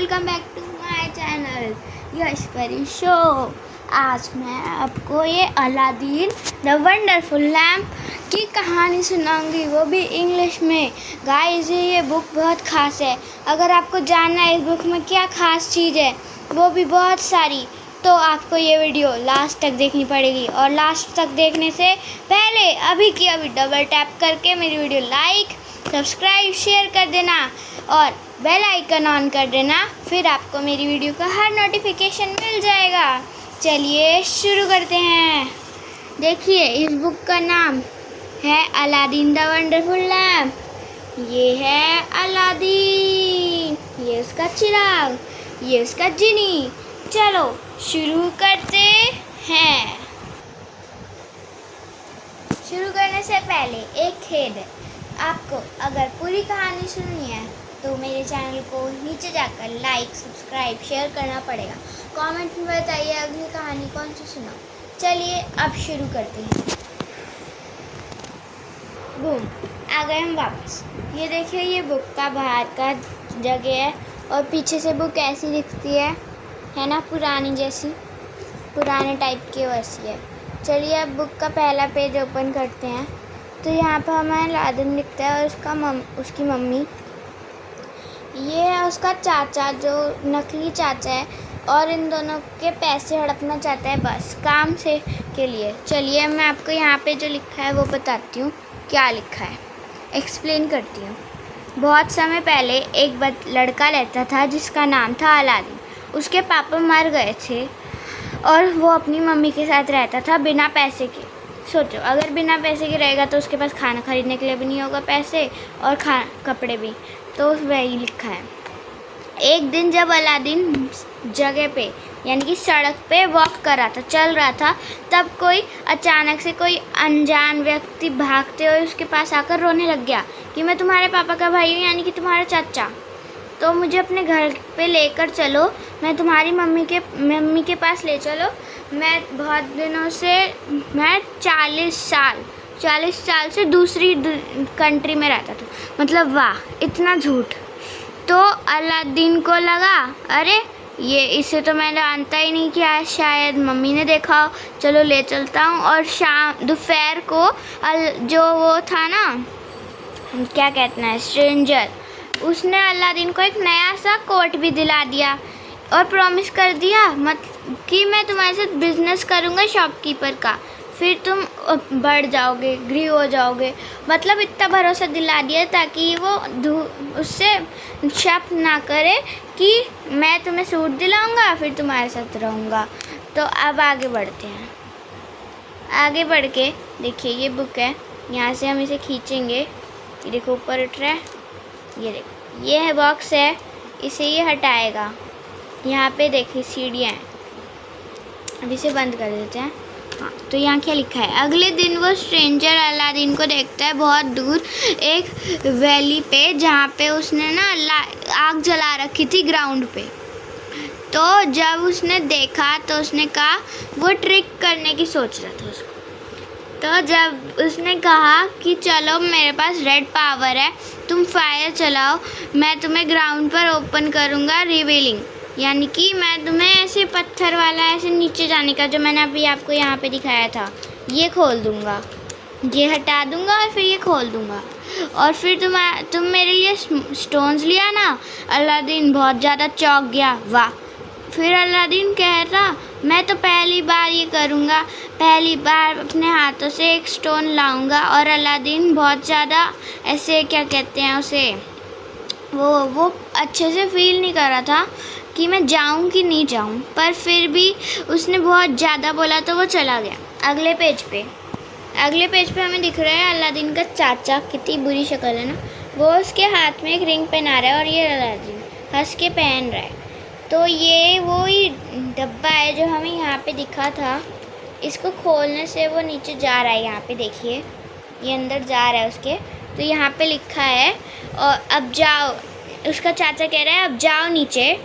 Welcome back to my channel Yash Pari show. आज मैं आपको ये अलादीन द वंडरफुल लैम्प की कहानी सुनाऊंगी, वो भी इंग्लिश में। गाइस, ये बुक बहुत ख़ास है। अगर आपको जानना है इस बुक में क्या ख़ास चीज़ है, वो भी बहुत सारी, तो आपको ये वीडियो लास्ट तक देखनी पड़ेगी। और लास्ट तक देखने से पहले अभी की अभी डबल टैप करके मेरी वीडियो लाइक, सब्सक्राइब, शेयर कर देना और बेल आइकन ऑन कर देना, फिर आपको मेरी वीडियो का हर नोटिफिकेशन मिल जाएगा। चलिए शुरू करते हैं। देखिए, इस बुक का नाम है अलादीन द वंडरफुल लैम्प। ये है अलादीन, ये उसका चिराग, ये उसका जिनी। चलो शुरू करते हैं। शुरू करने से पहले एक खेद है, आपको अगर पूरी कहानी सुननी है तो मेरे चैनल को नीचे जाकर लाइक, सब्सक्राइब, शेयर करना पड़ेगा। कमेंट में बताइए अगली कहानी कौन सी सुनाऊं। चलिए अब शुरू करते हैं। बूम, आ गए हम वापस। ये देखिए, ये बुक का बाहर का जगह है और पीछे से बुक ऐसी दिखती है ना, पुरानी जैसी, पुराने टाइप की वैसी है। चलिए अब बुक का पहला पेज ओपन करते हैं। तो यहाँ पर हमें अलादीन दिखता है और उसकी मम्मी। ये है उसका चाचा, जो नकली चाचा है, और इन दोनों के पैसे हड़पना चाहता है बस काम से के लिए। चलिए मैं आपको यहाँ पे जो लिखा है वो बताती हूँ, क्या लिखा है, एक्सप्लेन करती हूँ। बहुत समय पहले एक लड़का रहता था जिसका नाम था अलादीन। उसके पापा मर गए थे और वो अपनी मम्मी के साथ रहता था बिना पैसे के। सोचो, अगर बिना पैसे के रहेगा तो उसके पास खाना खरीदने के लिए भी नहीं होगा पैसे, और कपड़े भी। तो वही लिखा है। एक दिन जब अलादीन जगह पे यानी कि सड़क पे वॉक कर रहा था, चल रहा था, तब अचानक से कोई अनजान व्यक्ति भागते हुए उसके पास आकर रोने लग गया कि मैं तुम्हारे पापा का भाई हूँ, यानी कि तुम्हारा चाचा। तो मुझे अपने घर पे लेकर चलो, मैं तुम्हारी मम्मी के पास ले चलो। मैं बहुत दिनों से, मैं 40 साल से दूसरी कंट्री में रहता था। मतलब वाह, इतना झूठ। तो अलादीन को लगा, अरे ये इसे तो मैं जानता ही नहीं, क्या शायद मम्मी ने देखा हो, चलो ले चलता हूँ। और दोपहर को जो वो था ना, क्या कहते हैं, स्ट्रेंजर, उसने अलादीन को एक नया सा कोट भी दिला दिया और प्रॉमिस कर दिया कि मैं तुम्हारे साथ बिजनेस करूँगा शॉपकीपर का, फिर तुम बढ़ जाओगे, ग्रीव हो जाओगे। मतलब इतना भरोसा दिला दिया ताकि वो उससे शक ना करे कि मैं तुम्हें सूट दिलाऊंगा फिर तुम्हारे साथ रहूँगा। तो अब आगे बढ़ते हैं। आगे बढ़ के देखिए, ये बुक है, यहाँ से हम इसे खींचेंगे, ये देखो ऊपर उठ रहा है, ये देखो, ये है बॉक्स है, इसे ये हटाएगा। यहाँ पे देखिए सीढ़ियाँ हैं, अब इसे बंद कर देते हैं। हाँ, तो यहाँ क्या लिखा है। अगले दिन वो स्ट्रेंजर अलादीन को देखता है बहुत दूर एक वैली पे, जहाँ पे उसने ना आग जला रखी थी ग्राउंड पे। तो जब उसने देखा तो उसने कहा, वो ट्रिक करने की सोच रहा था उसको। तो जब उसने कहा कि चलो मेरे पास रेड पावर है, तुम फायर चलाओ, मैं तुम्हें ग्राउंड पर ओपन करूँगा रिवीलिंग, यानी कि मैं तुम्हें ऐसे पत्थर वाला ऐसे नीचे जाने का, जो मैंने अभी आपको यहाँ पे दिखाया था, ये खोल दूँगा, ये हटा दूँगा और फिर ये खोल दूँगा। और फिर तुम मेरे लिए स्टोन्स लिया ना। अलादीन बहुत ज़्यादा चौंक गया। वाह। फिर अलादीन कह रहा, मैं तो पहली बार ये करूँगा, पहली बार अपने हाथों से एक स्टोन लाऊँगा। और अलादीन बहुत ज़्यादा ऐसे, क्या कहते हैं उसे, वो अच्छे से फील नहीं कर रहा था कि मैं जाऊँ कि नहीं जाऊँ, पर फिर भी उसने बहुत ज़्यादा बोला तो वो चला गया। अगले पेज पे हमें दिख रहा है अलादीन का चाचा, कितनी बुरी शक्ल है ना, वो उसके हाथ में एक रिंग पहना रहा है और ये अलादीन हंस के पहन रहा है। तो ये वो ही डब्बा है जो हमें यहाँ पे दिखा था। इसको खोलने से वो नीचे जा रहा है, यहाँ पे देखिए, ये अंदर जा रहा है उसके। तो यहाँ पे लिखा है, और अब जाओ, उसका चाचा कह रहा है अब जाओ नीचे,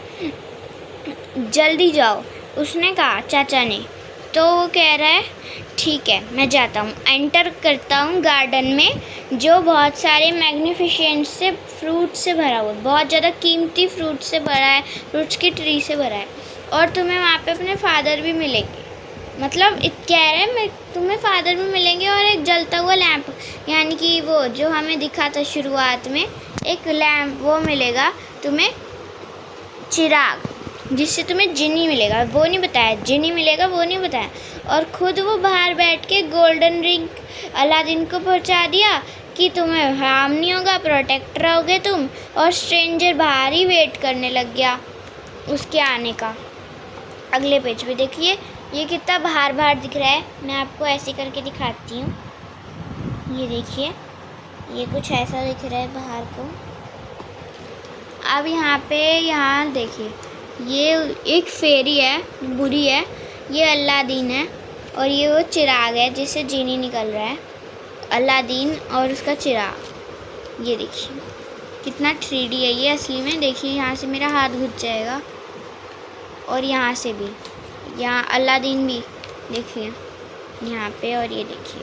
जल्दी जाओ, उसने कहा चाचा ने। तो वो कह रहा है ठीक है मैं जाता हूँ, एंटर करता हूँ गार्डन में जो बहुत सारे मैग्निफिसेंट से फ्रूट से भरा हुआ, बहुत ज़्यादा कीमती फ्रूट से भरा है, फ्रूट्स की ट्री से भरा है, और तुम्हें वहाँ पे अपने फादर भी मिलेंगे। मतलब कह रहे हैं मैं तुम्हें फादर भी मिलेंगे और एक जलता हुआ लैंप, यानी कि वो जो हमें दिखा था शुरुआत में, एक लैंप वो मिलेगा तुम्हें, चिराग, जिससे तुम्हें जिनी मिलेगा, वो नहीं बताया, जिनी मिलेगा वो नहीं बताया। और ख़ुद वो बाहर बैठ के गोल्डन रिंग अलादीन को पहुंचा दिया कि तुम्हें हार्म नहीं होगा, प्रोटेक्ट रहोगे तुम। और स्ट्रेंजर बाहर ही वेट करने लग गया उसके आने का। अगले पेज पे देखिए ये कितना बाहर बाहर दिख रहा है, मैं आपको ऐसे करके दिखाती हूँ। ये देखिए ये कुछ ऐसा दिख रहा है बाहर को। अब यहाँ देखिए ये एक फेरी है, बुरी है, ये अलादीन है, और ये वो चिराग है जिससे जीनी निकल रहा है, अलादीन और उसका चिराग। ये देखिए कितना 3D है ये असली में। देखिए यहाँ से मेरा हाथ घुस जाएगा, और यहाँ से भी, यहाँ अलादीन भी देखिए यहाँ पे, और ये देखिए।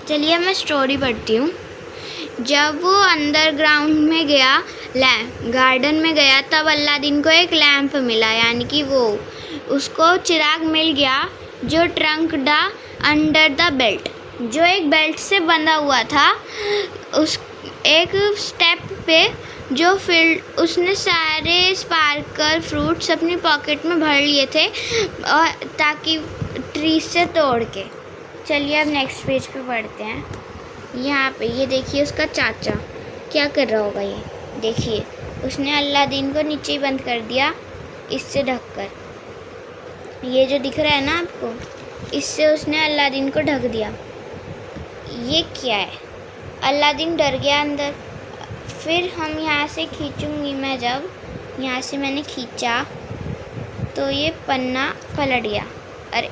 चलिए मैं स्टोरी पढ़ती हूँ। जब वो अंडरग्राउंड में गया, गार्डन में गया, तब अलादीन को एक लैंप मिला, यानी कि वो उसको चिराग मिल गया जो trunk the under the belt, जो एक बेल्ट से बंधा हुआ था। उस एक स्टेप पे जो फील्ड उसने सारे स्पार्कल फ्रूट्स अपनी पॉकेट में भर लिए थे, और ताकि ट्री से तोड़ के। चलिए अब नेक्स्ट पेज पे पढ़ते हैं। यहाँ पे ये देखिए उसका चाचा क्या कर रहा होगा। ये देखिए उसने अलादीन को नीचे ही बंद कर दिया, इससे ढककर। ये जो दिख रहा है ना आपको, इससे उसने अलादीन को ढक दिया। ये क्या है? अलादीन डर गया अंदर। फिर हम यहाँ से खींचूंगी मैं, जब यहाँ से मैंने खींचा तो ये पन्ना पलट गया। अरे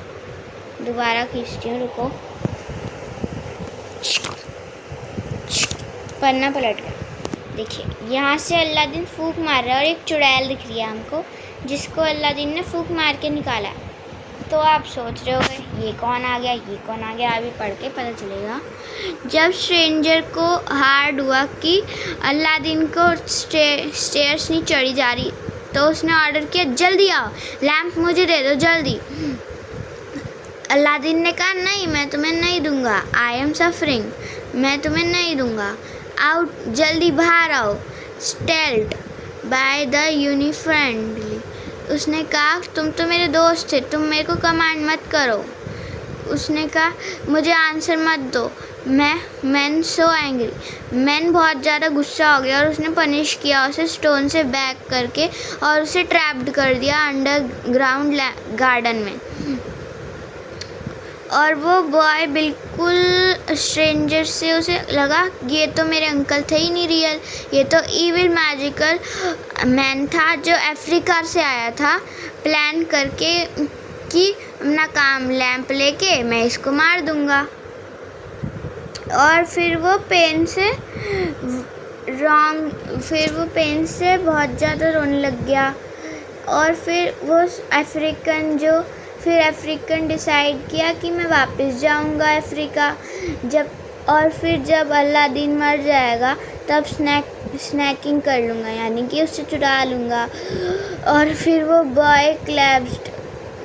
दोबारा खींचती हूँ, रुको। पन्ना पलट गया। देखिए यहाँ से अलादीन फूंक मार रहा है, और एक चुड़ैल दिख रही है हमको, जिसको अलादीन ने फूंक मार के निकाला। तो आप सोच रहे होंगे ये कौन आ गया, ये कौन आ गया? अभी पढ़ के पता चलेगा। जब स्ट्रेंजर को हार्ड हुआ कि अलादीन को स्टेयर्स नहीं चढ़ी जा रही, तो उसने ऑर्डर किया जल्दी आओ, लैंप मुझे दे दो जल्दी। अलादीन ने कहा नहीं, मैं तुम्हें नहीं दूंगा, आई एम सफरिंग, मैं तुम्हें नहीं दूंगा, आउट, जल्दी बाहर आओ। स्टेल्ड बाय द यूनिफ्रेंडली, उसने कहा तुम तो मेरे दोस्त थे, तुम मेरे को कमांड मत करो। उसने कहा मुझे आंसर मत दो, मैन सो एंग्री, मैन बहुत ज़्यादा गुस्सा हो गया, और उसने पनिश किया उसे स्टोन से बैक करके, और उसे ट्रैप्ड कर दिया अंडरग्राउंड गार्डन में। और वो बॉय बिल्कुल स्ट्रेंजर से उसे लगा ये तो मेरे अंकल थे ही नहीं रियल, ये तो इविल मैजिकल मैन था जो अफ्रीका से आया था, प्लान करके कि अपना काम लैंप लेके मैं इसको मार दूंगा। और फिर वो पेन से बहुत ज़्यादा रोने लग गया। और फिर वो अफ्रीकन डिसाइड किया कि मैं वापस जाऊंगा अफ्रीका। जब अलादीन मर जाएगा तब स्नैकिंग कर लूँगा, यानी कि उससे चुरा लूँगा। और फिर वो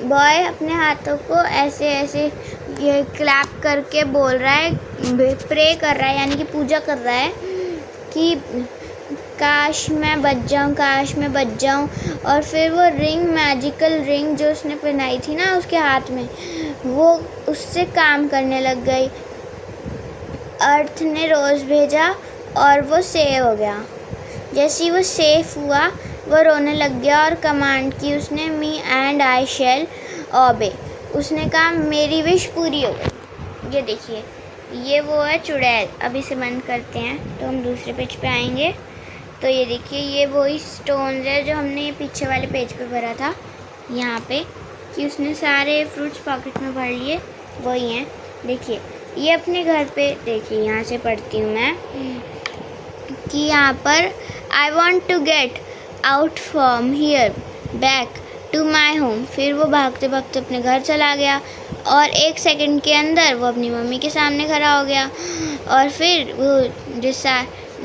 बॉय अपने हाथों को ऐसे ये क्लैप करके बोल रहा है, प्रे कर रहा है, यानी कि पूजा कर रहा है कि काश मैं बच जाऊँ, काश मैं बच जाऊँ। और फिर वो मैजिकल रिंग जो उसने पहनाई थी ना उसके हाथ में, वो उससे काम करने लग गई। अर्थ ने रोज़ भेजा और वो सेव हो गया। जैसे ही वो सेफ हुआ वो रोने लग गया और कमांड की उसने, मी एंड आई शैल ओबे। उसने कहा मेरी विश पूरी हो गई। ये देखिए ये वो है चुड़ैल। अब इसे बंद करते हैं तो हम दूसरे पेज पे आएंगे। तो ये देखिए ये वही स्टोन्स है जो हमने पीछे वाले पेज पे भरा था, यहाँ पे कि उसने सारे फ्रूट्स पॉकेट में भर लिए, वही हैं। देखिए ये अपने घर पे, देखिए यहाँ से पढ़ती हूँ मैं कि यहाँ पर I want to get out from here back to my home. फिर वो भागते भागते अपने घर चला गया और 1 सेकंड के अंदर वो अपनी मम्मी के सामने खड़ा हो गया। और फिर वो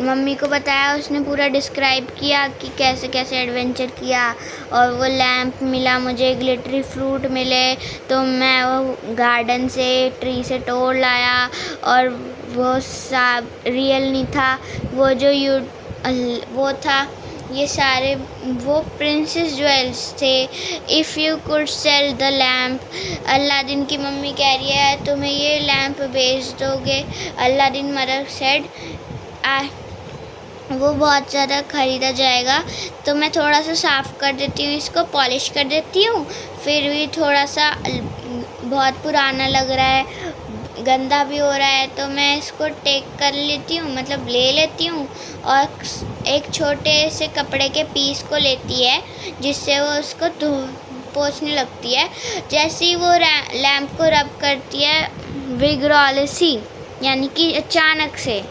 मम्मी को बताया, उसने पूरा डिस्क्राइब किया कि कैसे कैसे एडवेंचर किया। और वो लैंप मिला मुझे, ग्लिटरी फ्रूट मिले, तो मैं वो गार्डन से ट्री से तोड़ लाया और वो रियल नहीं था, वो जो वो था, ये सारे वो प्रिंसेस ज्वेल्स थे। If you could sell the lamp, Aladdin की मम्मी कह रही है तुम्हें ये लैंप बेच दोगे? अलादीन मदर सेड वो बहुत ज़्यादा ख़रीदा जाएगा, तो मैं थोड़ा सा साफ़ कर देती हूँ, इसको पॉलिश कर देती हूँ। फिर भी थोड़ा सा बहुत पुराना लग रहा है, गंदा भी हो रहा है, तो मैं इसको टेक कर लेती हूँ, मतलब ले लेती हूँ और एक छोटे से कपड़े के पीस को लेती है जिससे वो उसको पोंछने लगती है। जैसे ही वो लैंप को रब करती है, विग्रोलिसी यानी कि अचानक से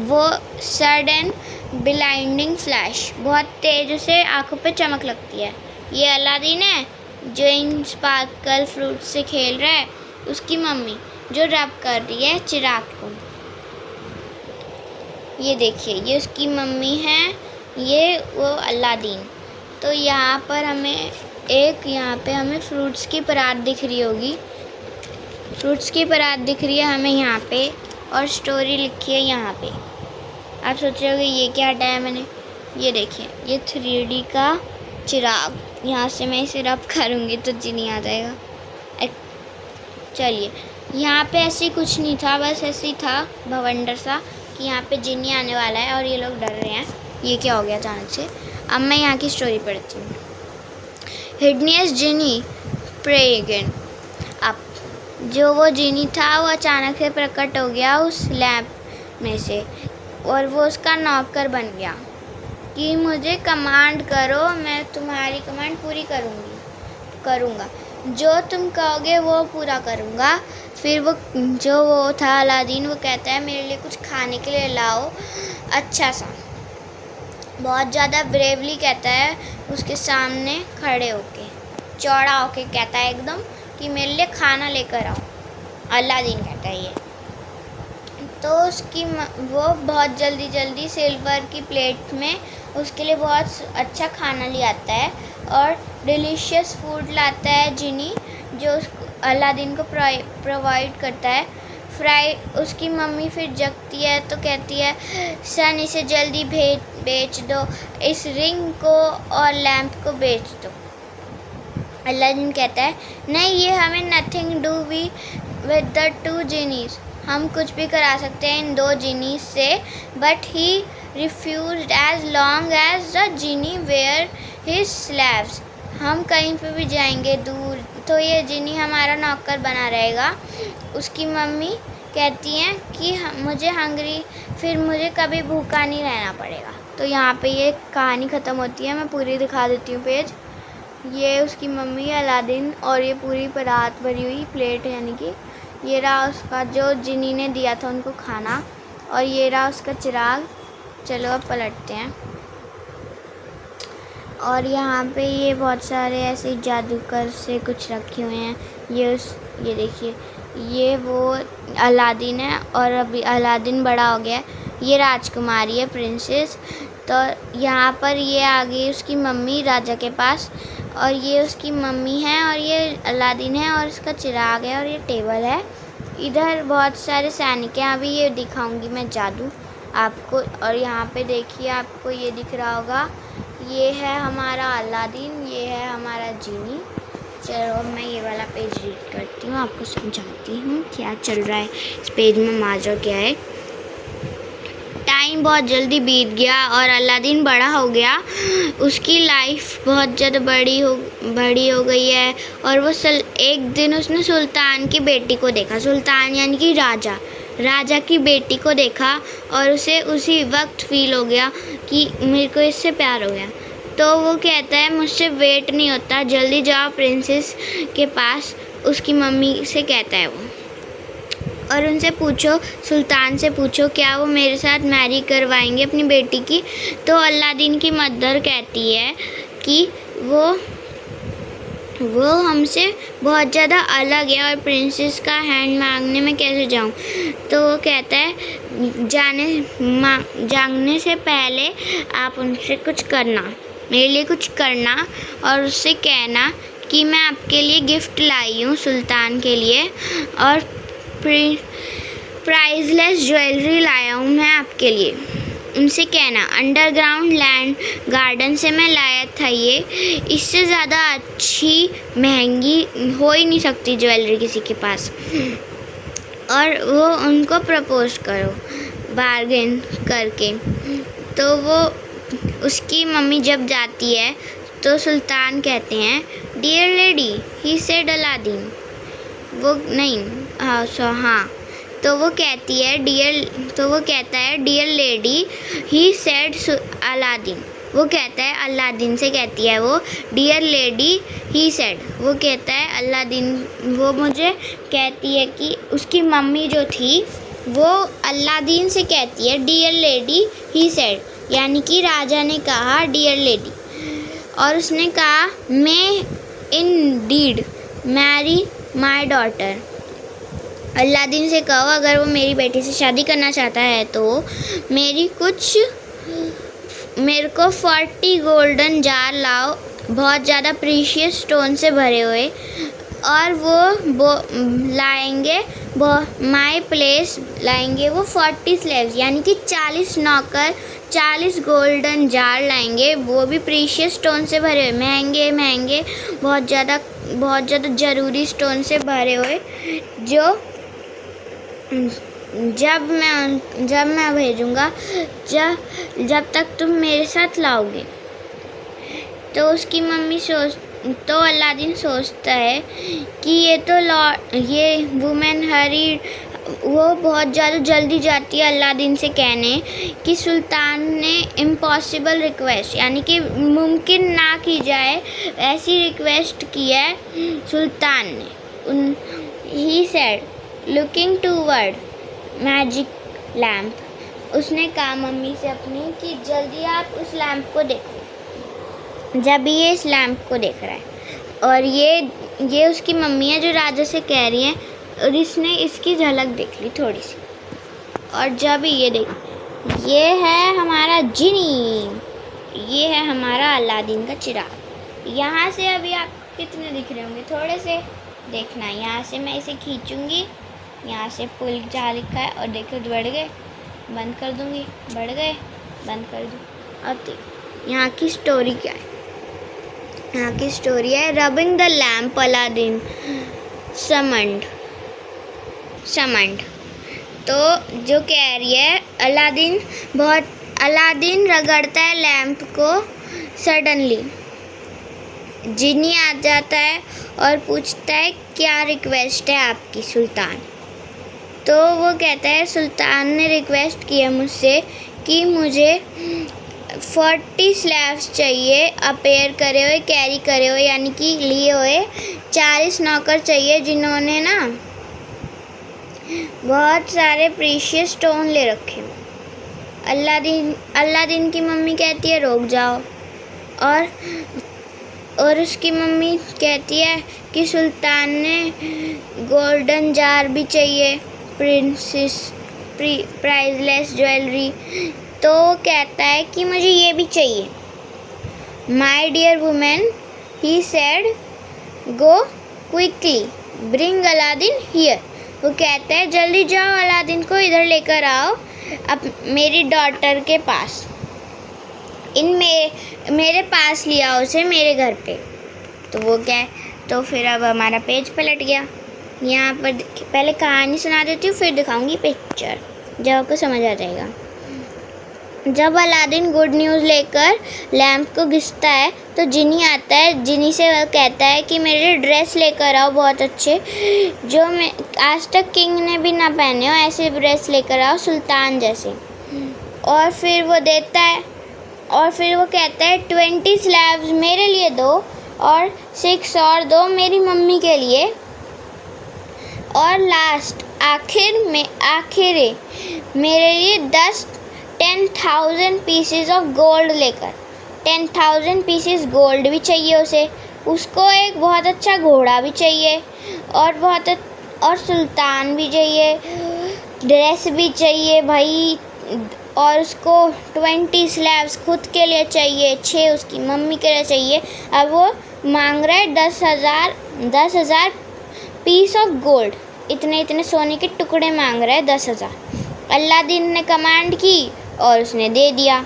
वो सडन ब्लाइंडिंग फ्लैश, बहुत तेज़ से आँखों पे चमक लगती है। ये अलादीन है जो इन स्पार्कल फ्रूट से खेल रहा है, उसकी मम्मी जो रब कर रही है चिराग को। ये देखिए, ये उसकी मम्मी है, ये वो अलादीन। तो यहाँ पर हमें फ्रूट्स की परात दिख रही होगी, फ्रूट्स की परात दिख रही है हमें यहाँ पे, और स्टोरी लिखी है यहाँ पे। आप सोच रहे होगे ये क्या हटाया मैंने? ये देखिए, ये 3D का चिराग, यहाँ से मैं इसे रब करूँगी तो जिनी आ जाएगा। चलिए, यहाँ पे ऐसे कुछ नहीं था, बस ऐसे ही था भवंडर सा कि यहाँ पे जिनी आने वाला है और ये लोग डर रहे हैं। ये क्या हो गया अचानक से? अब मैं यहाँ की स्टोरी पढ़ती हूँ। हिडनियस जिनी प्रे अगेन। अब जो वो जिनी था वो अचानक से प्रकट हो गया उस लैंप में से, और वो उसका नौकर बन गया कि मुझे कमांड करो, मैं तुम्हारी कमांड पूरी करूँगा, जो तुम कहोगे वो पूरा करूँगा। फिर वो था अलादीन, वो कहता है मेरे लिए कुछ खाने के लिए लाओ अच्छा सा, बहुत ज़्यादा ब्रेवली कहता है उसके सामने खड़े होके, चौड़ा होके कहता है एकदम कि मेरे लिए खाना लेकर आओ। अलादीन कहता है ये, तो वो बहुत जल्दी सिल्वर की प्लेट में उसके लिए बहुत अच्छा खाना ले आता है और डिलीशियस फूड लाता है जिनी, जो अलादीन को प्रोवाइड करता है। उसकी मम्मी फिर जगती है तो कहती है सन इसे जल्दी बेच दो, इस रिंग को और लैंप को बेच दो। अलादीन कहता है नहीं, ये हमें नथिंग डू विद द 2 जीनीज, हम कुछ भी करा सकते हैं इन 2 जीनीज से। But he refused as long as the genie were his slaves, हम कहीं पे भी जाएंगे दूर तो ये जिनी हमारा नौकर बना रहेगा। उसकी मम्मी कहती हैं कि फिर मुझे कभी भूखा नहीं रहना पड़ेगा। तो यहाँ पे ये कहानी ख़त्म होती है। मैं पूरी दिखा देती हूँ पेज। ये उसकी मम्मी अलादीन और ये पूरी परात भरी हुई प्लेट, यानी कि ये रहा उसका जो जिनी ने दिया था उनको खाना, और ये रहा उसका चिराग। चलो अब पलटते हैं। और यहाँ पे ये बहुत सारे ऐसे जादूगर से कुछ रखे हुए हैं। ये देखिए, ये वो अलादीन है और अभी अलादीन बड़ा हो गया है। ये राजकुमारी है, प्रिंसेस। तो यहाँ पर ये आ गई उसकी मम्मी राजा के पास, और ये उसकी मम्मी है और ये अलादीन है और इसका चिराग है और ये टेबल है। इधर बहुत सारे सैनिक हैं। अभी ये दिखाऊंगी मैं जादू आपको। और यहाँ पे देखिए, आपको ये दिख रहा होगा, ये है हमारा अलादीन, ये है हमारा जीनी। चलो अब मैं ये वाला पेज रीड करती हूँ, आपको समझाती हूँ क्या चल रहा है इस पेज में, माजरा क्या है। टाइम बहुत जल्दी बीत गया और अलादीन बड़ा हो गया। उसकी लाइफ बहुत ज़्यादा बड़ी हो गई है। और वो एक दिन उसने सुल्तान की बेटी को देखा। सुल्तान यानी कि राजा की बेटी को देखा, और उसे उसी वक्त फील हो गया कि मेरे को इससे प्यार हो गया। तो वो कहता है मुझसे वेट नहीं होता, जल्दी जाओ प्रिंसेस के पास। उसकी मम्मी से कहता है वो, और उनसे पूछो, सुल्तान से पूछो क्या वो मेरे साथ मैरी करवाएंगे अपनी बेटी की। तो अलादीन की मदर कहती है कि वो वो हमसे बहुत ज़्यादा अलग है और प्रिंसेस का हैंड मांगने में कैसे जाऊँ। तो वो कहता है जाने से पहले आप उनसे कुछ करना, मेरे लिए कुछ करना और उससे कहना कि मैं आपके लिए गिफ्ट लाई हूँ सुल्तान के लिए, और प्राइसलेस ज्वेलरी लाया हूँ मैं आपके लिए। उनसे कहना अंडरग्राउंड लैंड गार्डन से मैं लाया था ये, इससे ज़्यादा अच्छी महंगी हो ही नहीं सकती ज्वेलरी किसी के पास। और वो उनको प्रपोज करो बार्गेन करके। तो वो उसकी मम्मी जब जाती है तो सुल्तान कहते हैं dear lady he said Aladdin. वो नहीं हाँ तो वो कहती है वो कहता है dear lady he said Aladdin. वो कहता है अलादीन से कहती है वो डियर लेडी ही सेड। वो कहता है अलादीन, वो मुझे कहती है कि उसकी मम्मी जो थी वो अलादीन से कहती है डियर लेडी ही सेड, यानी कि राजा ने कहा डियर लेडी, और उसने कहा may indeed marry my daughter. Aladdin से कहो अगर वो मेरी बेटी से शादी करना चाहता है तो मेरे को 40 गोल्डन जार लाओ, बहुत ज़्यादा प्रीशियस स्टोन से भरे हुए, और वो लाएंगे माई प्लेस लाएंगे वो 40 स्लेव्स, यानी कि 40 नौकर 40 गोल्डन जार लाएंगे, वो भी प्रीशियस स्टोन से भरे हुए, महंगे बहुत ज़्यादा ज़रूरी स्टोन से भरे हुए, जो जब मैं भेजूँगा जब तक तुम मेरे साथ लाओगे। तो उसकी मम्मी तो अलादीन सोचता है कि ये वुमेन वो बहुत ज़्यादा जल्दी जाती है अलादीन से कहने कि सुल्तान ने इम्पॉसिबल रिक्वेस्ट, यानी कि मुमकिन ना की जाए ऐसी रिक्वेस्ट की है सुल्तान ने। He said looking toward magic lamp. उसने कहा मम्मी से अपनी कि जल्दी आप उस लैम्प को देखो। जब ये इस लैम्प को देख रहा है, और ये उसकी मम्मी है जो राजा से कह रही है, और इसने इसकी झलक देख ली थोड़ी सी, और जब ये है हमारा जिनी, ये है हमारा अलादीन का चिराग। यहाँ से अभी आप कितने दिख रहे होंगे, थोड़े से देखना। यहाँ से मैं इसे खींचूंगी, यहाँ से पुल जहाँ लिखा है, और देखो बढ़ गए, बंद कर दूँगी, बढ़ गए, बंद कर दूँ। अब देखो यहाँ की स्टोरी क्या है। यहाँ की स्टोरी है rubbing the lamp Aladdin summoned. तो जो कह रही है अलादीन रगड़ता है लैम्प को। सडनली जिनी आ जाता है और पूछता है क्या रिक्वेस्ट है आपकी सुल्तान। तो वो कहता है सुल्तान ने रिक्वेस्ट किया मुझसे कि मुझे 40 स्लेव्स चाहिए, अपेयर करे हुए, कैरी करे हुए, यानी कि लिए हुए 40 नौकर चाहिए जिन्होंने ना बहुत सारे प्रीशियस स्टोन ले रखे। अलादीन की मम्मी कहती है रुक जाओ, और उसकी मम्मी कहती है कि सुल्तान ने गोल्डन जार भी चाहिए, प्राइसलेस ज्वेलरी। तो कहता है कि मुझे ये भी चाहिए। My dear women he said go quickly bring Aladdin here. वो कहता है जल्दी जाओ, अलादीन को इधर लेकर आओ अब मेरी डॉटर के पास, मेरे पास लिया उसे मेरे घर पे। तो वो क्या है, तो फिर अब हमारा पेज पलट गया। यहाँ पर पहले कहानी सुना देती हूँ, फिर दिखाऊंगी पिक्चर, जब आपको समझ आ जाएगा। जब अलादीन गुड न्यूज़ लेकर लैम्प को घिसता है तो जिनी आता है। जिनी से वह कहता है कि मेरे ड्रेस लेकर आओ बहुत अच्छे, जो मैं आज तक किंग ने भी ना पहने हो, ऐसे ड्रेस लेकर आओ सुल्तान जैसे। और फिर वो देता है, और फिर वो कहता है 20 स्लेव्स मेरे लिए दो और 6 और दो मेरी मम्मी के लिए, और लास्ट आखिर मेरे लिए 10,000 पीसेस ऑफ गोल्ड लेकर, 10,000 पीसेस गोल्ड भी चाहिए उसे, उसको एक बहुत अच्छा घोड़ा भी चाहिए और सुल्तान भी चाहिए, ड्रेस भी चाहिए भाई, और उसको 20 स्लैब्स खुद के लिए चाहिए, 6 उसकी मम्मी के लिए चाहिए। अब वो मांग रहा है 10,000 पीस ऑफ गोल्ड, इतने सोने के टुकड़े मांग रहा है 10,000। अलादीन ने कमांड की और उसने दे दिया।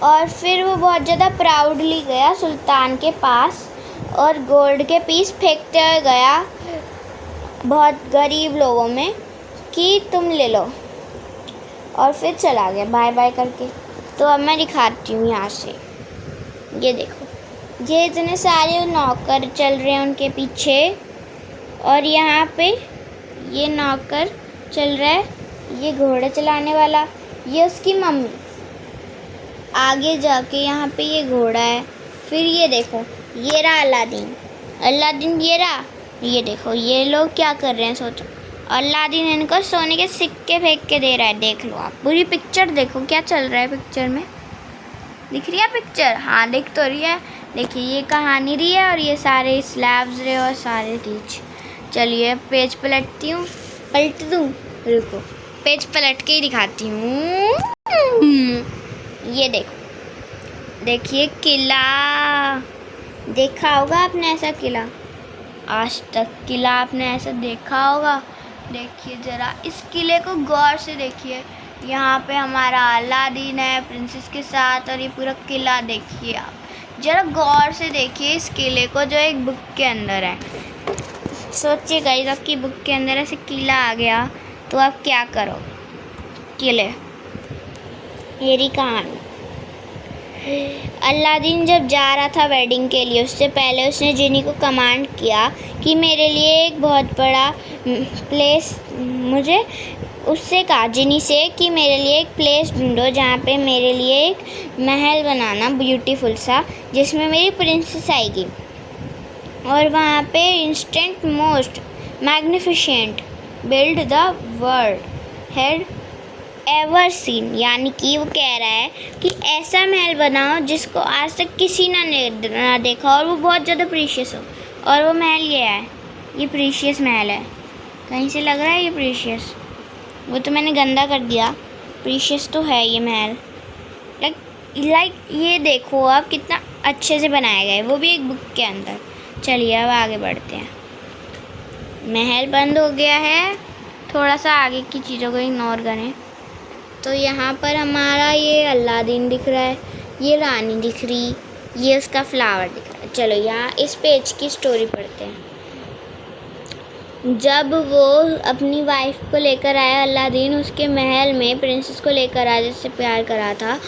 और फिर वो बहुत ज़्यादा प्राउडली गया सुल्तान के पास और गोल्ड के पीस फेंकते हुए गया बहुत गरीब लोगों में कि तुम ले लो, और फिर चला गया बाय बाय करके। तो अब मैं दिखाती हूँ यहाँ से, ये देखो, ये इतने सारे नौकर चल रहे हैं उनके पीछे, और यहाँ पे ये नौकर चल रहा है, ये घोड़े चलाने वाला, ये उसकी मम्मी। आगे जाके यहाँ पे ये घोड़ा है। फिर ये देखो, ये रहा अलादीन ये रहा। ये देखो ये लोग क्या कर रहे हैं, सोचो। अलादीन इनको सोने के सिक्के फेंक के दे रहा है। देख लो आप पूरी पिक्चर देखो, क्या चल रहा है पिक्चर में, दिख रही है पिक्चर? हाँ दिख तो रही है। देखिए ये कहानी रही है और ये सारे स्लैब्स रहे और सारे रीच। चलिए पेज पलट दूँ, रुको पेज पलट के ही दिखाती हूँ। ये देखो, देखिए किला, देखा होगा आपने ऐसा किला, आज तक किला आपने ऐसा देखा होगा? देखिए ज़रा इस किले को गौर से देखिए, यहाँ पे हमारा अलादीन है प्रिंसेस के साथ, और ये पूरा किला देखिए आप, ज़रा गौर से देखिए इस किले को जो एक बुक के अंदर है। सोचिए गाइस, आपकी बुक के अंदर ऐसे किला आ गया तो आप क्या करो? किले, मेरी कहानी। अलादीन जब जा रहा था वेडिंग के लिए, उससे पहले उसने जिनी को कमांड किया कि मेरे लिए एक बहुत बड़ा प्लेस, मुझे उससे कहा जिनी से कि मेरे लिए एक प्लेस ढूंढो जहाँ पे मेरे लिए एक महल बनाना ब्यूटीफुल सा, जिसमें मेरी प्रिंसेस आएगी, और वहाँ पे instant most magnificent build the world had ever seen. यानी कि वो कह रहा है कि ऐसा महल बनाओ जिसको आज तक किसी ना देखा, और वो बहुत ज़्यादा प्रीशियस हो। और वो महल ये है, ये प्रीशियस महल है। कहीं से लग रहा है ये प्रीशियस? वो तो मैंने गंदा कर दिया, प्रीशियस तो है ये महल। लाइक ये देखो आप कितना अच्छे से बनाया गया है, वो भी एक बुक के अंदर। चलिए अब आगे बढ़ते हैं। महल बंद हो गया है, थोड़ा सा आगे की चीज़ों को इग्नोर करें। तो यहाँ पर हमारा ये अलादीन दिख रहा है, ये रानी दिख रही, ये उसका फ्लावर दिख रहा है। चलो यहाँ इस पेज की स्टोरी पढ़ते हैं। जब वो अपनी वाइफ को लेकर आया अलादीन उसके महल में, प्रिंसेस को लेकर आया जिससे प्यार करा था,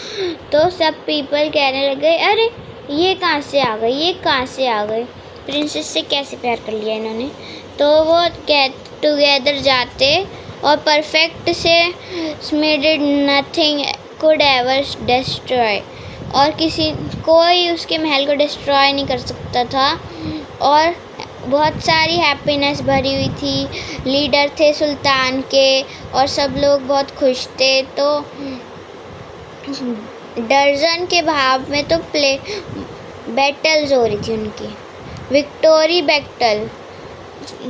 तो सब पीपल कहने लगे अरे ये कहाँ से आ गई, ये कहाँ से आ गई, प्रिंसेस से कैसे प्यार कर लिया इन्होंने। तो वो गेट टुगेदर जाते और परफेक्ट से स्मेडेड नथिंग कुड एवर डिस्ट्रॉय, और कोई उसके महल को डिस्ट्रॉय नहीं कर सकता था, और बहुत सारी हैप्पीनेस भरी हुई थी। लीडर थे सुल्तान के और सब लोग बहुत खुश थे। तो दर्जन के भाव में तो बैटल्स हो रही थी उनकी, विक्टोरी बैटल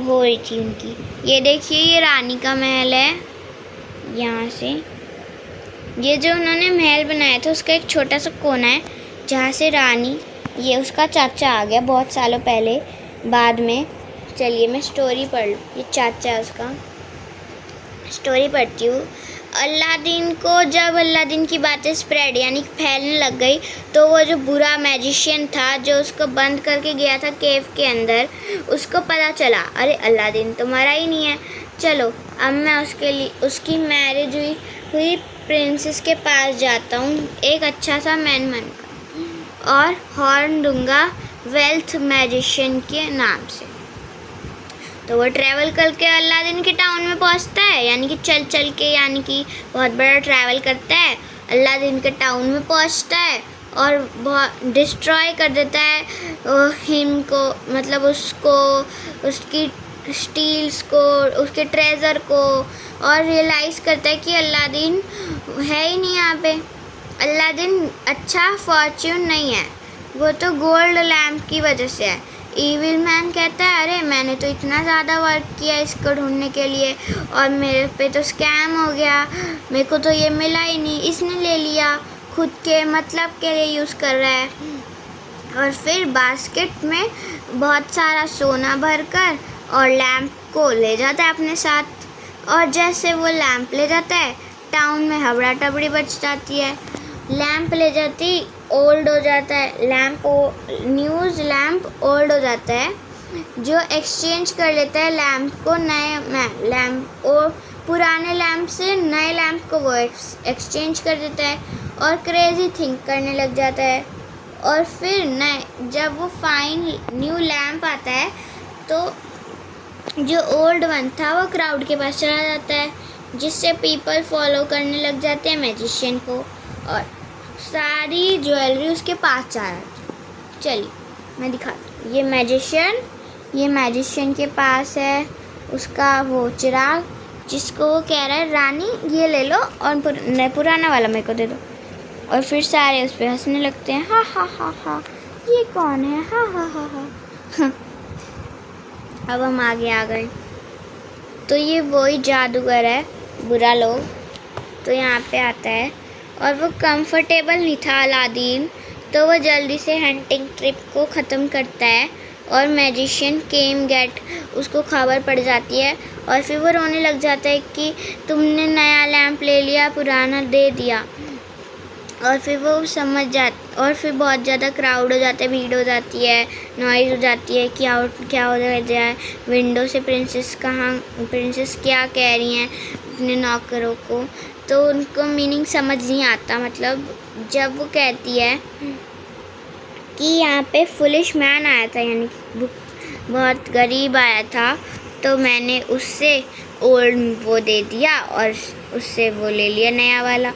हो रही थी उनकी। ये देखिए ये रानी का महल है। यहाँ से ये जो उन्होंने महल बनाया था उसका एक छोटा सा कोना है जहाँ से रानी, ये उसका चाचा आ गया बहुत सालों पहले, बाद में। चलिए मैं स्टोरी पढ़ लूँ, ये चाचा है उसका, स्टोरी पढ़ती हूँ। अलादीन को जब अलादीन की बातें स्प्रेड यानी फैलने लग गई, तो वो जो बुरा मैजिशियन था जो उसको बंद करके गया था केव के अंदर, उसको पता चला अरे अलादीन तो मरा ही नहीं है, चलो अब मैं उसकी मैरिज हुई प्रिंसेस के पास जाता हूँ एक अच्छा सा मैन बनकर, और हॉर्न दूंगा वेल्थ मैजिशियन के नाम से। तो वो ट्रैवल करके अलादीन के टाउन में पहुंचता है, यानी कि चल के, यानी कि बहुत बड़ा ट्रैवल करता है। अलादीन के टाउन में पहुंचता है और बहुत डिस्ट्रॉय कर देता है हिम को, मतलब उसको, उसकी स्टील्स को, उसके ट्रेजर को, और रियलाइज़ करता है कि अलादीन है ही नहीं यहाँ पे। अलादीन अच्छा फॉर्च्यून नहीं है, वो तो गोल्ड लैम्प की वजह से है। इविल मैन कहता है अरे मैंने तो इतना ज़्यादा वर्क किया इसको ढूंढने के लिए और मेरे पे तो स्कैम हो गया, मेरे को तो ये मिला ही नहीं, इसने ले लिया, खुद के मतलब के लिए यूज़ कर रहा है। और फिर बास्केट में बहुत सारा सोना भरकर और लैम्प को ले जाता है अपने साथ। और जैसे वो लैम्प ले जाता है टाउन में हबड़ा टबड़ी बच जाती है। लैम्प ले जाती ओल्ड हो जाता है, न्यूज़ लैम्प ओल्ड हो जाता है, जो एक्सचेंज कर लेता है लैम्प को नए लैम्प और पुराने लैम्प से नए लैम्प को वो एक्सचेंज कर देता है और क्रेजी थिंक करने लग जाता है। और फिर जब वो फाइन न्यू लैम्प आता है तो जो ओल्ड वन था वो क्राउड के पास चला जाता है, जिससे पीपल फॉलो करने लग जाते हैं मैजिशियन को और सारी ज्वेलरी उसके पास चला जाती है। चलिए मैं दिखाती हूँ। ये मैजिशियन के पास है उसका वो चिराग, जिसको वो कह रहा है रानी ये ले लो और पुराना वाला मेरे को दे दो। और फिर सारे उस पर हंसने लगते हैं, हा हा हा हा ये कौन है, हा हा हा हा। अब हम आगे आ गए। तो ये वही जादूगर है, बुरा लोग। तो यहाँ पे आता है और वो कंफर्टेबल नहीं था अलादीन, तो वो जल्दी से हंटिंग ट्रिप को ख़त्म करता है और मैजिशियन केम गेट उसको खबर पड़ जाती है और फिर वो रोने लग जाता है कि तुमने नया लैंप ले लिया, पुराना दे दिया। और फिर वो और फिर बहुत ज़्यादा क्राउड हो जाता है, भीड़ हो जाती है, नॉइज़ हो जाती है, क्या हो जाए, विंडो से प्रिंसेस क्या कह रही हैं अपने नौकरों को। तो उनको मीनिंग समझ नहीं आता, मतलब जब वो कहती है कि यहाँ पे फुलिश मैन आया था, यानी बहुत गरीब आया था, तो मैंने उससे ओल्ड वो दे दिया और उससे वो ले लिया नया वाला।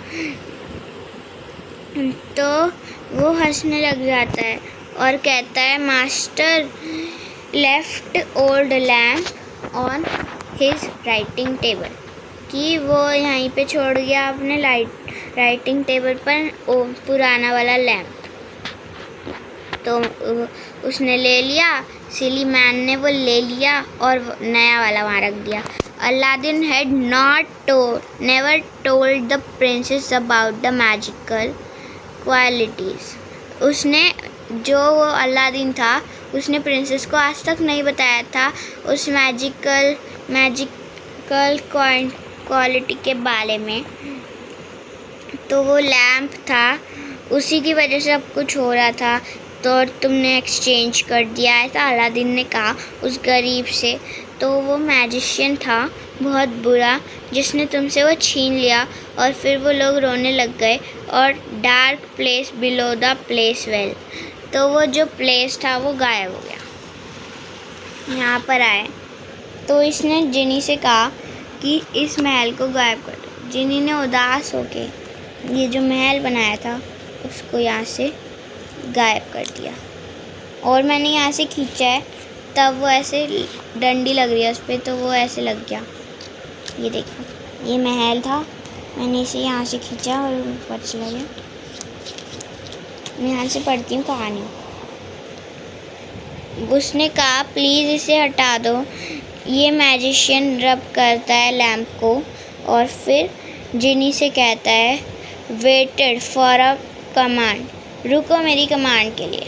तो वो हंसने लग जाता है और कहता है master left old lamp on his writing table, कि वो यहीं पे छोड़ गया अपने राइटिंग टेबल पर पुराना वाला लैम्प। तो उसने ले लिया, सिली मैन ने वो ले लिया और नया वाला वहाँ रख दिया। Aladdin had never told the princess about the magical qualities. उसने जो वो अलादीन था उसने प्रिंसेस को आज तक नहीं बताया था उस मैजिकल क्वालिटी के बारे में। तो वो लैम्प था, उसी की वजह से सब कुछ हो रहा था, तो तुमने एक्सचेंज कर दिया, ऐसा अलादीन ने कहा उस गरीब से। तो वो मैजिशियन था बहुत बुरा, जिसने तुमसे वो छीन लिया। और फिर वो लोग रोने लग गए और dark place below the place well, तो वो जो प्लेस था वो गायब हो गया। यहाँ पर आए तो इसने जिनी से कहा कि इस महल को गायब कर दो। जिनी ने उदास होके ये जो महल बनाया था उसको यहाँ से गायब कर दिया। और मैंने यहाँ से खींचा है, तब वो ऐसे डंडी लग रही है उस पर, तो वो ऐसे लग गया। ये देखो, ये महल था, मैंने इसे यहाँ से खींचा और ऊपर चला गया। मैं यहाँ से पढ़ती हूँ कहानी। उसने कहा प्लीज़ इसे हटा दो। ये मैजिशियन रब करता है लैम्प को और फिर जिनी से कहता है वेटेड फॉर अ कमांड, रुको मेरी कमांड के लिए।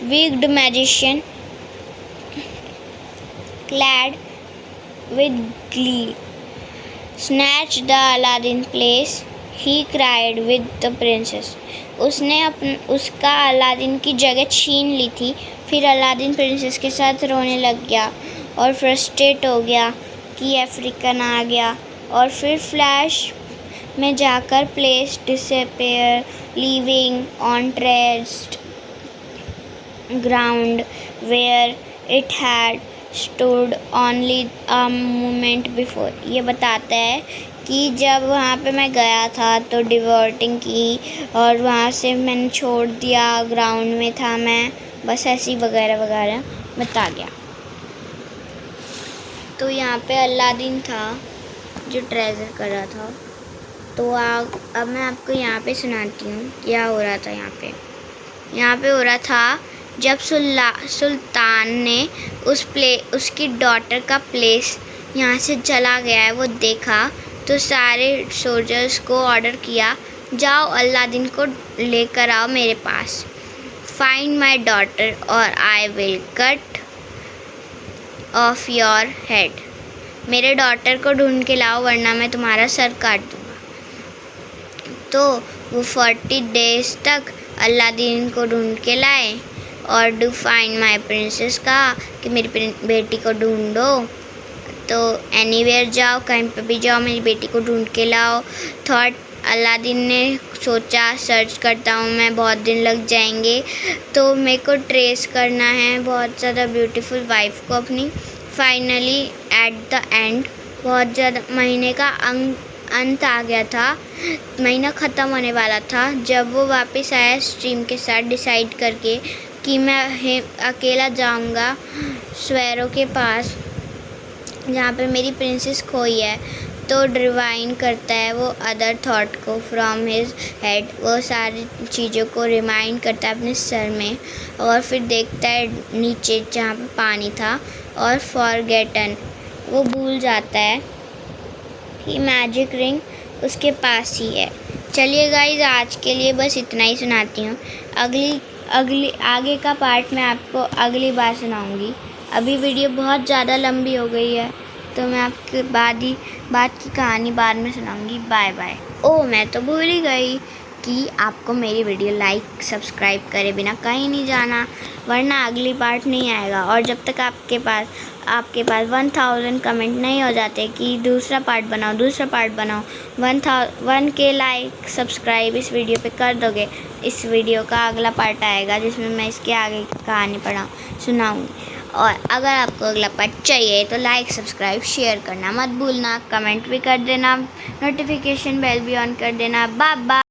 विग्ड magician clad with glee snatched the Aladdin place, he cried with the princess। उसने उसका अलादीन की जगह छीन ली थी। फिर अलादीन प्रिंसेस के साथ रोने लग गया और फ्रस्ट्रेट हो गया कि अफ्रीकन आ गया। और फिर फ्लैश में जाकर place disappear, leaving on traced ground where it had stood only a moment before. ये बताता है कि जब वहाँ पे मैं गया था तो डिवर्टिंग की और वहाँ से मैंने छोड़ दिया, ग्राउंड में था मैं, बस ऐसी वगैरह वगैरह बता गया। तो यहाँ पे अलादीन था जो ट्रेजर कर रहा था। तो अब मैं आपको यहाँ पे सुनाती हूँ क्या हो रहा था यहाँ पे। यहाँ पे हो रहा था जब सुल्तान ने उसकी डॉटर का प्लेस यहाँ से चला गया है वो देखा, तो सारे सोल्जर्स को ऑर्डर किया, जाओ अलादीन को लेकर आओ मेरे पास। फाइंड माई डॉटर और I will cut off your head. मेरे डॉटर को ढूंढ के लाओ वरना मैं तुम्हारा सर काट दूँगा। तो वो 40 डेज तक अलादीन को ढूंढ के लाए और डू फाइंड माई प्रिंसेस कहा कि मेरी बेटी को ढूंढो, तो एनीवेयर जाओ, कहीं पे भी जाओ, मेरी बेटी को ढूंढ के लाओ। थॉट अलादीन ने सोचा सर्च करता हूँ मैं, बहुत दिन लग जाएंगे, तो मेरे को ट्रेस करना है बहुत ज़्यादा ब्यूटीफुल वाइफ को अपनी। फाइनली एट द एंड बहुत ज़्यादा महीने का अंत आ गया था, महीना ख़त्म होने वाला था, जब वो वापस आया स्ट्रीम के साथ डिसाइड करके कि मैं अकेला जाऊंगा स्वेरो के पास जहाँ पे मेरी प्रिंसेस खोई है। तो रिवाइंड करता है वो अदर थॉट को फ्रॉम हिज हेड, वो सारी चीज़ों को रिमाइंड करता है अपने सर में, और फिर देखता है नीचे जहाँ पे पानी था और फॉरगेटन, वो भूल जाता है कि मैजिक रिंग उसके पास ही है। चलिए गाइज, आज के लिए बस इतना ही सुनाती हूँ। अगली आगे का पार्ट मैं आपको अगली बार सुनाऊँगी। अभी वीडियो बहुत ज़्यादा लंबी हो गई है, तो मैं आपके बाद की कहानी बाद में सुनाऊंगी। Bye bye. ओह, मैं तो भूल ही गई कि आपको मेरी वीडियो लाइक सब्सक्राइब करे बिना कहीं नहीं जाना, वरना अगली पार्ट नहीं आएगा। और जब तक आपके पास 1000 कमेंट नहीं हो जाते कि दूसरा पार्ट बनाओ 1K लाइक सब्सक्राइब इस वीडियो पे कर दोगे, इस वीडियो का अगला पार्ट आएगा जिसमें मैं इसके आगे की कहानी सुनाऊंगी। और अगर आपको अगला पार्ट चाहिए तो लाइक सब्सक्राइब शेयर करना मत भूलना, कमेंट भी कर देना, नोटिफिकेशन बेल भी ऑन कर देना। Bye bye.